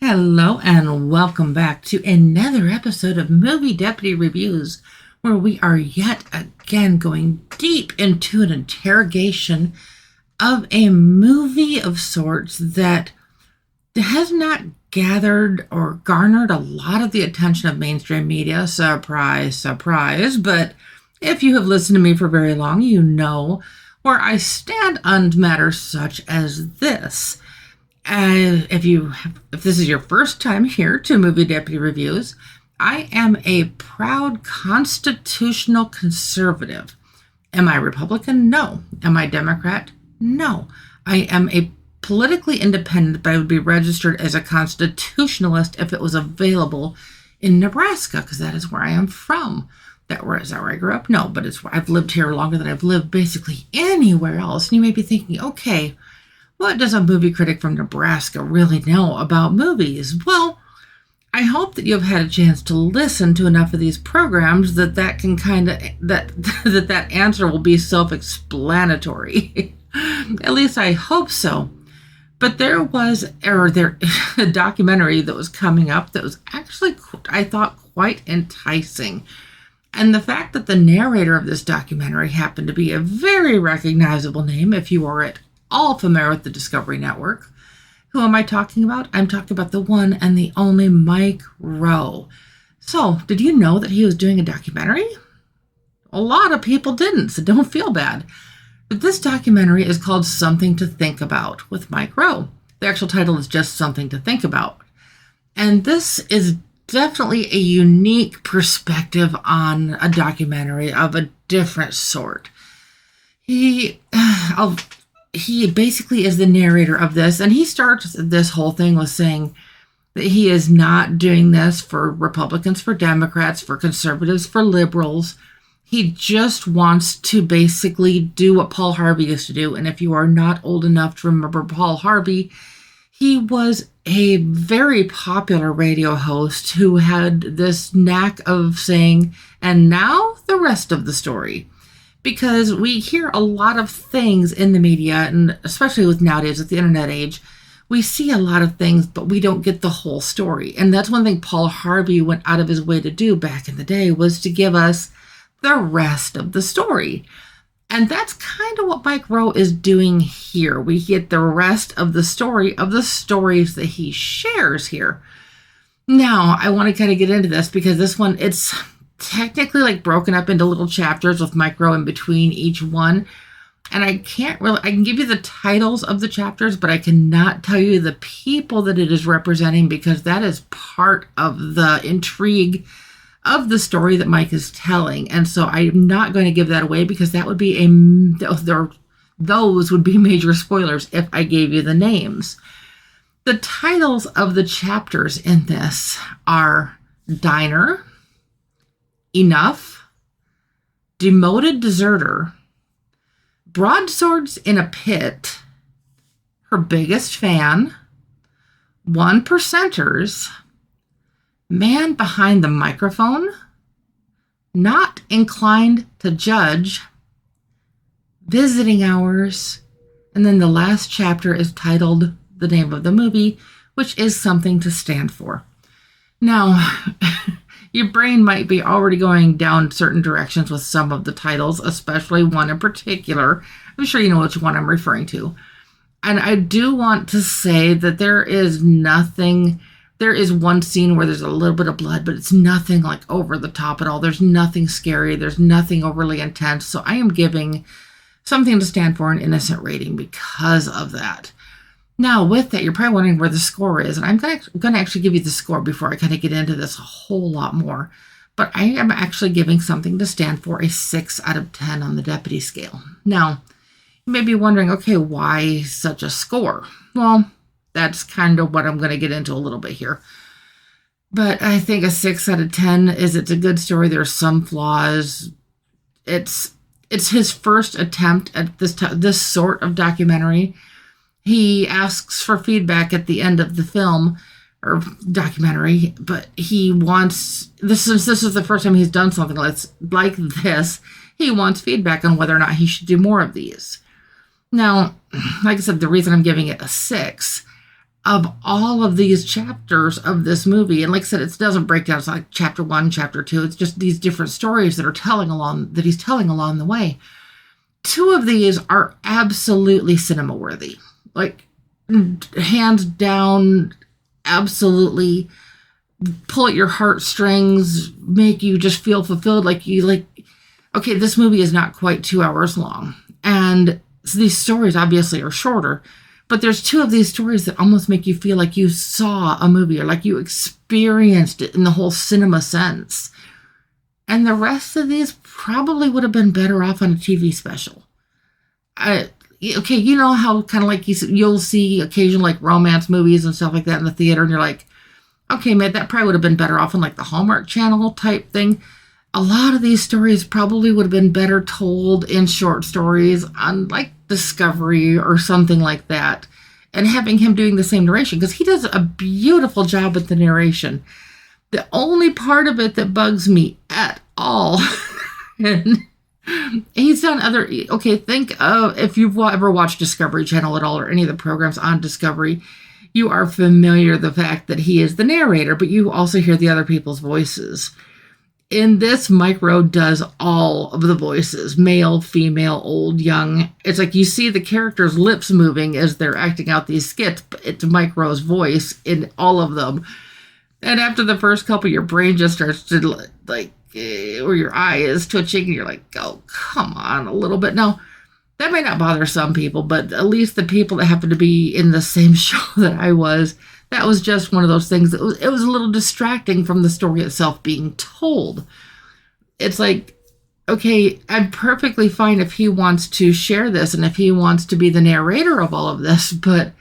Hello and welcome back to another episode of Movie Deputy Reviews, where we are yet again going deep into an interrogation of a movie of sorts that has not gathered or garnered a lot of the attention of mainstream media. Surprise, surprise. But if you have listened to me for very long, you know where I stand on matters such as this. If this is your first time here to Movie Deputy Reviews, I am a proud constitutional conservative. Am I Republican? No. Am I Democrat? No. I am a politically independent, but I would be registered as a constitutionalist if it was available in Nebraska, because that is where I am from. Is that where I grew up? No, but I've lived here longer than I've lived basically anywhere else. And you may be thinking, okay, what does a movie critic from Nebraska really know about movies? Well, I hope that you've had a chance to listen to enough of these programs that that answer will be self-explanatory. At least I hope so. But there was a documentary that was coming up that was actually, I thought, quite enticing. And the fact that the narrator of this documentary happened to be a very recognizable name, if you are at all familiar with the Discovery Network. Who am I talking about? I'm talking about the one and the only Mike Rowe. So, did you know that he was doing a documentary? A lot of people didn't, so don't feel bad. But this documentary is called Something to Think About with Mike Rowe. The actual title is just Something to Think About. And this is definitely a unique perspective on a documentary of a different sort. He basically is the narrator of this, and he starts this whole thing with saying that he is not doing this for Republicans, for Democrats, for conservatives, for liberals. He just wants to basically do what Paul Harvey used to do. And if you are not old enough to remember Paul Harvey, he was a very popular radio host who had this knack of saying, and now the rest of the story. Because we hear a lot of things in the media, and especially with nowadays, with the internet age, we see a lot of things, but we don't get the whole story. And that's one thing Paul Harvey went out of his way to do back in the day, was to give us the rest of the story. And that's kind of what Mike Rowe is doing here. We get the rest of the story of the stories that he shares here. Now, I want to kind of get into this because this one, it's technically like broken up into little chapters with Mike Rowe in between each one. And I can give you the titles of the chapters, but I cannot tell you the people that it is representing, because that is part of the intrigue of the story that Mike is telling. And so I'm not going to give that away, because that would be those would be major spoilers if I gave you the names. The titles of the chapters in this are Diner, Enough, Demoted Deserter, Broadswords in a Pit, Her Biggest Fan, One Percenters, Man Behind the Microphone, Not Inclined to Judge, Visiting Hours, and then the last chapter is titled the name of the movie, which is Something to Stand For. Now, your brain might be already going down certain directions with some of the titles, especially one in particular. I'm sure you know which one I'm referring to. And I do want to say that there is one scene where there's a little bit of blood, but it's nothing like over the top at all. There's nothing scary. There's nothing overly intense. So I am giving Something to Stand For an innocent rating because of that. Now, with that, you're probably wondering where the score is, and I'm going to actually give you the score before I kind of get into this a whole lot more. But I am actually giving Something to Stand For a 6 out of 10 on the deputy scale. Now, you may be wondering, okay, why such a score? Well, that's kind of what I'm going to get into a little bit here. But I think a 6 out of 10 it's a good story. There are some flaws. It's his first attempt at this sort of documentary. He asks for feedback at the end of the film or documentary, but he wants, this is the first time he's done something like this. He wants feedback on whether or not he should do more of these. Now, like I said, the reason I'm giving it a 6, of all of these chapters of this movie. And like I said, it doesn't break down. It's like chapter 1, chapter 2. It's just these different stories that he's telling along the way. 2 of these are absolutely cinema worthy. Like, hands down, absolutely pull at your heartstrings, make you just feel fulfilled. Okay, this movie is not quite 2 hours long. And so these stories obviously are shorter, but there's 2 of these stories that almost make you feel like you saw a movie or like you experienced it in the whole cinema sense. And the rest of these probably would have been better off on a TV special. Okay, you know how kind of like you'll see occasional like romance movies and stuff like that in the theater, and you're like, okay, man, that probably would have been better off on like the Hallmark Channel type thing. A lot of these stories probably would have been better told in short stories on like Discovery or something like that, and having him doing the same narration, because he does a beautiful job with the narration. The only part of it that bugs me at all, and he's done think of, if you've ever watched Discovery Channel at all or any of the programs on Discovery, you are familiar with the fact that he is the narrator, but you also hear the other people's voices. In this, Mike Rowe does all of the voices, male, female, old, young. It's like you see the characters' lips moving as they're acting out these skits, but it's Mike Rowe's voice in all of them. And after the first couple, your brain just starts to or your eye is twitching, and you're like, oh, come on, a little bit. Now, that may not bother some people, but at least the people that happen to be in the same show that I was, that was just one of those things that it was a little distracting from the story itself being told. It's like, okay, I'm perfectly fine if he wants to share this and if he wants to be the narrator of all of this, but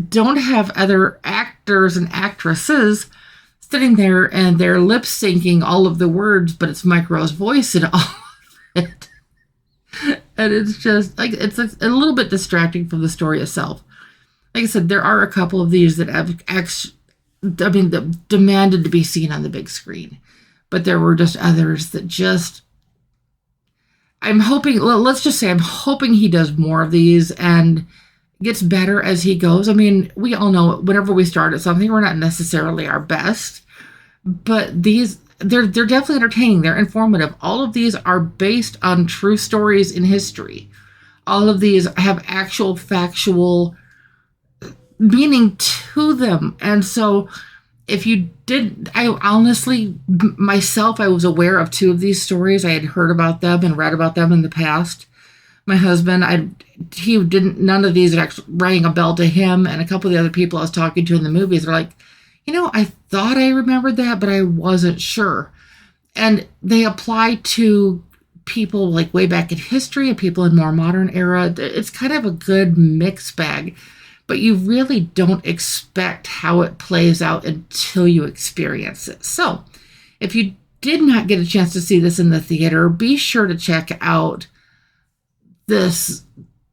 don't have other actors and actresses sitting there and they're lip syncing all of the words, but it's Mike Rowe's voice in all of it. And it's just like, it's a little bit distracting from the story itself. Like I said, there are a couple of these that have that demanded to be seen on the big screen, but there were just others that just, I'm hoping he does more of these and gets better as he goes. I mean, we all know whenever we start at something, we're not necessarily our best, but these, they're definitely entertaining. They're informative. All of these are based on true stories in history. All of these have actual factual meaning to them. And so if you did, I honestly, myself, I was aware of 2 of these stories. I had heard about them and read about them in the past. My husband, none of these actually rang a bell to him. And a couple of the other people I was talking to in the movies are like, I thought I remembered that, but I wasn't sure. And they apply to people like way back in history and people in more modern era. It's kind of a good mixed bag, but you really don't expect how it plays out until you experience it. So if you did not get a chance to see this in the theater, be sure to check out this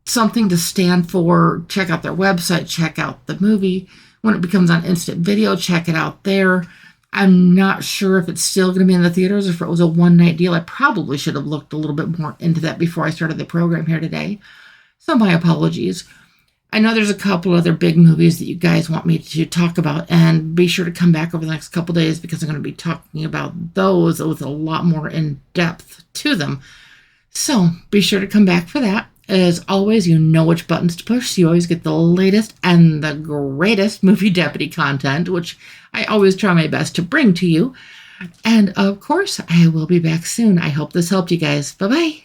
Something to Stand For. Check out their website, check out the movie. When it becomes on instant video, check it out there. I'm not sure if it's still going to be in the theaters or if it was a one-night deal. I probably should have looked a little bit more into that before I started the program here today. So my apologies. I know there's a couple other big movies that you guys want me to talk about, and be sure to come back over the next couple days because I'm going to be talking about those with a lot more in depth to them. So be sure to come back for that. As always, you know which buttons to push, so you always get the latest and the greatest Movie Deputy content, which I always try my best to bring to you. And of course, I will be back soon. I hope this helped you guys. Bye-bye.